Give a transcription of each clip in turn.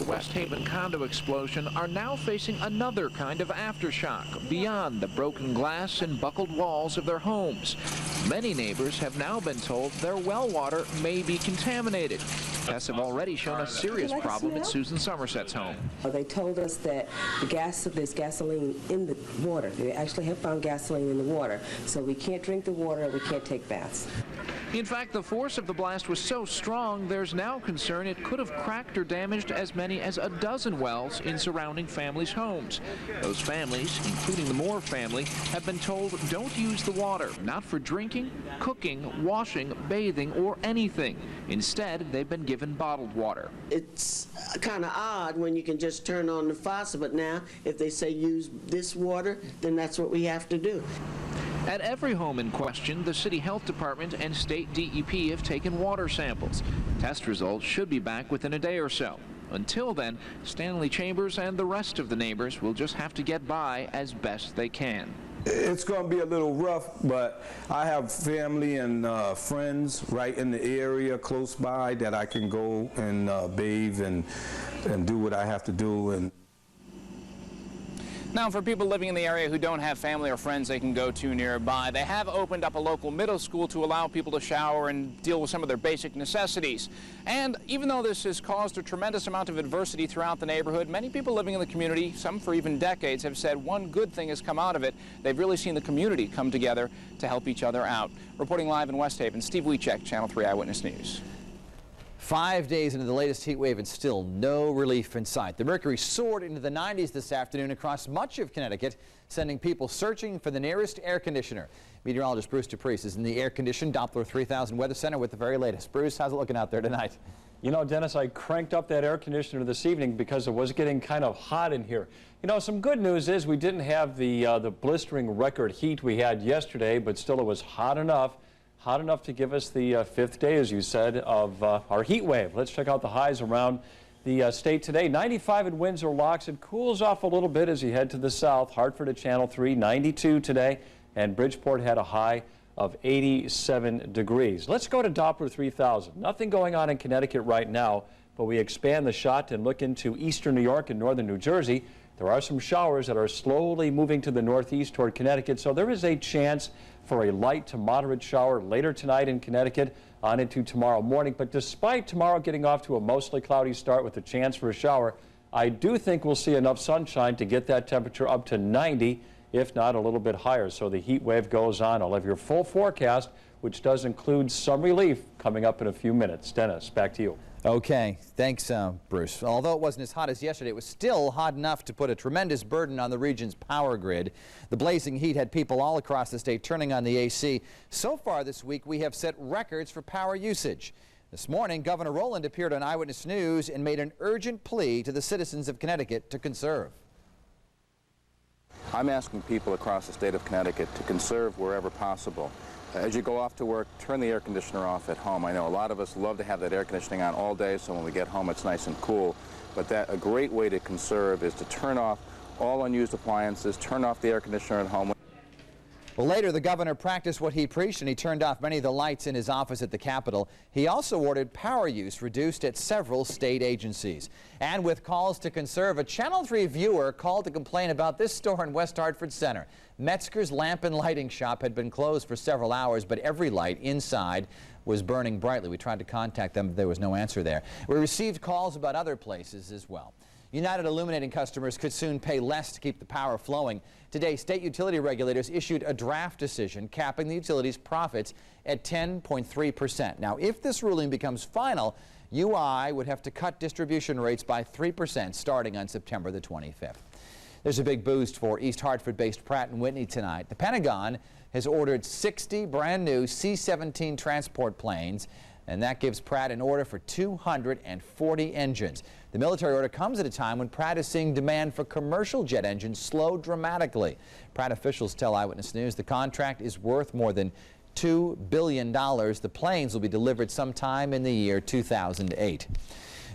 the West Haven condo explosion are now facing another kind of aftershock beyond the broken glass and buckled walls of their homes. Many neighbors have now been told their well water may be contaminated. Tests have already shown a serious problem at Susan Somerset's home. They told us that there's gasoline in the water. They actually have found gasoline in the water, so we can't drink the water, we can't take baths. In fact, the force of the blast was so strong, there's now concern it could have cracked or damaged as many as a dozen wells in surrounding families' homes. Those families, including the Moore family, have been told don't use the water, not for drinking, cooking, washing, bathing, or anything. Instead, they've been given bottled water. It's kind of odd when you can just turn on the faucet, but now if they say use this water, then that's what we have to do. At every home in question, the City Health Department and State DEP have taken water samples. Test results should be back within a day or so. Until then, Stanley Chambers and the rest of the neighbors will just have to get by as best they can. It's going to be a little rough, but I have family and friends right in the area close by that I can go and bathe and do what I have to do. Now, for people living in the area who don't have family or friends they can go to nearby, they have opened up a local middle school to allow people to shower and deal with some of their basic necessities. And even though this has caused a tremendous amount of adversity throughout the neighborhood, many people living in the community, some for even decades, have said one good thing has come out of it. They've really seen the community come together to help each other out. Reporting live in West Haven, Steve Wiechek, Channel 3 Eyewitness News. 5 days into the latest heat wave and still no relief in sight. The mercury soared into the 90s this afternoon across much of Connecticut, sending people searching for the nearest air conditioner. Meteorologist Bruce DePrest is in the air-conditioned Doppler 3000 Weather Center with the very latest. Bruce, how's it looking out there tonight? You know, Dennis, I cranked up that air conditioner this evening because it was getting kind of hot in here. You know, some good news is we didn't have the blistering record heat we had yesterday, but still it was hot enough to give us the fifth day, as you said, of our heat wave. Let's check out the highs around the state today. 95 in Windsor Locks. It cools off a little bit as you head to the south. Hartford at Channel 3, 92 today, and Bridgeport had a high of 87 degrees. Let's go to Doppler 3000. Nothing going on in Connecticut right now, but we expand the shot and look into eastern New York and northern New Jersey. There are some showers that are slowly moving to the northeast toward Connecticut, so there is a chance for a light to moderate shower later tonight in Connecticut on into tomorrow morning. But despite tomorrow getting off to a mostly cloudy start with a chance for a shower, I do think we'll see enough sunshine to get that temperature up to 90, if not a little bit higher. So the heat wave goes on. I'll have your full forecast, which does include some relief, coming up in a few minutes. Dennis, back to you. Okay, thanks, Bruce. Although it wasn't as hot as yesterday, it was still hot enough to put a tremendous burden on the region's power grid. The blazing heat had people all across the state turning on the AC. So far this week, we have set records for power usage. This morning, Governor Rowland appeared on Eyewitness News and made an urgent plea to the citizens of Connecticut to conserve. I'm asking people across the state of Connecticut to conserve wherever possible. As you go off to work, turn the air conditioner off at home. I know a lot of us love to have that air conditioning on all day, so when we get home it's nice and cool. But a great way to conserve is to turn off all unused appliances, turn off the air conditioner at home. Well, later, the governor practiced what he preached, and he turned off many of the lights in his office at the Capitol. He also ordered power use reduced at several state agencies. And with calls to conserve, a Channel 3 viewer called to complain about this store in West Hartford Center. Metzger's Lamp and Lighting Shop had been closed for several hours, but every light inside was burning brightly. We tried to contact them, but there was no answer there. We received calls about other places as well. United Illuminating customers could soon pay less to keep the power flowing. Today, state utility regulators issued a draft decision capping the utility's profits at 10.3%. Now, if this ruling becomes final, UI would have to cut distribution rates by 3% starting on September the 25th. There's a big boost for East Hartford-based Pratt & Whitney tonight. The Pentagon has ordered 60 brand new C-17 transport planes, and that gives Pratt an order for 240 engines. The military order comes at a time when Pratt is seeing demand for commercial jet engines slow dramatically. Pratt officials tell Eyewitness News the contract is worth more than $2 billion. The planes will be delivered sometime in the year 2008.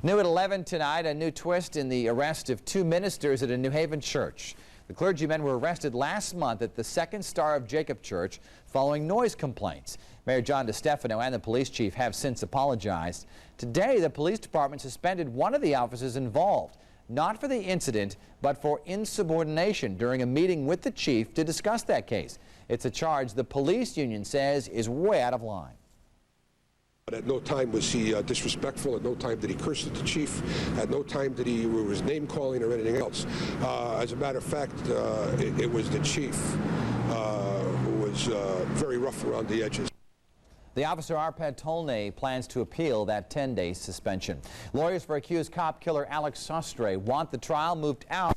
New at 11 tonight, a new twist in the arrest of two ministers at a New Haven church. The clergymen were arrested last month at the Second Star of Jacob Church following noise complaints. Mayor John DeStefano and the police chief have since apologized. Today, the police department suspended one of the officers involved, not for the incident, but for insubordination during a meeting with the chief to discuss that case. It's a charge the police union says is way out of line. At no time was he disrespectful. At no time did he curse at the chief. At no time did he was name calling or anything else. As a matter of fact, it was the chief who was very rough around the edges. The officer, Arpad Tolnay, plans to appeal that 10-day suspension. Lawyers for accused cop killer Alex Sostre want the trial moved out